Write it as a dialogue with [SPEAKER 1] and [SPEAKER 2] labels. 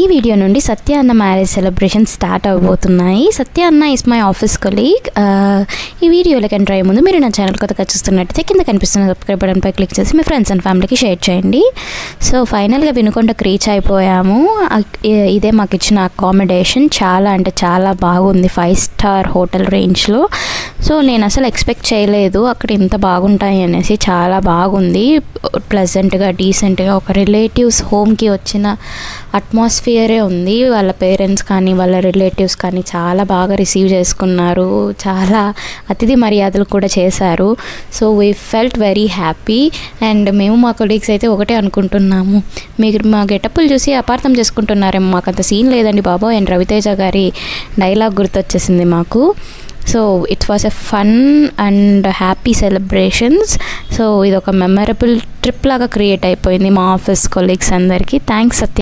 [SPEAKER 1] ఈ వీడియో నుండి సత్య అన్న మ్యారేజ్ సెలబ్రేషన్ స్టార్ట్ అవబోతున్నాయి. సత్య అన్న ఇస్ మై ఆఫీస్ కొలీగ్. ఈ వీడియోలోకి ఎంటర్ అయ్యే ముందు మీరు నా ఛానల్ కొత్తగా చూస్తున్నట్టయితే కింద కనిపిస్తున్న సబ్స్క్రైబ్ బటన్పై క్లిక్ చేసి మీ ఫ్రెండ్స్ అండ్ ఫ్యామిలీకి షేర్ చేయండి. సో ఫైనల్గా వినుకొండకు రీచ్ అయిపోయాము. ఇదే మాకు ఇచ్చిన అకామిడేషన్. చాలా అంటే చాలా బాగుంది, 5 స్టార్ హోటల్ రేంజ్లో. సో నేను అసలు ఎక్స్పెక్ట్ చేయలేదు అక్కడ ఇంత బాగుంటాయి అనేసి. చాలా బాగుంది, ప్లెజెంట్గా, డీసెంట్గా, ఒక రిలేటివ్స్ హోమ్కి వచ్చిన అట్మాస్ఫియరే ఉంది. వాళ్ళ పేరెంట్స్ కానీ వాళ్ళ రిలేటివ్స్ కానీ చాలా బాగా రిసీవ్ చేసుకున్నారు. చాలా అతిథి మర్యాదలు కూడా చేశారు. So we felt very happy. And మేము మా కొలీగ్స్ అయితే ఒకటే అనుకుంటున్నాము, మీరు మా గెటప్పులు చూసి అపార్థం చేసుకుంటున్నారేమో, మాకు అంత సీన్ లేదండి బాబు. అండ్ రవితేజ గారి డైలాగ్ గుర్తొచ్చేసింది మాకు. So it was a fun and happy celebrations. So ఇది ఒక మెమరబుల్ ట్రిప్ లాగా క్రియేట్ అయిపోయింది మా ఆఫీస్ కొలీగ్స్ అందరికీ. థ్యాంక్స్ సత్య.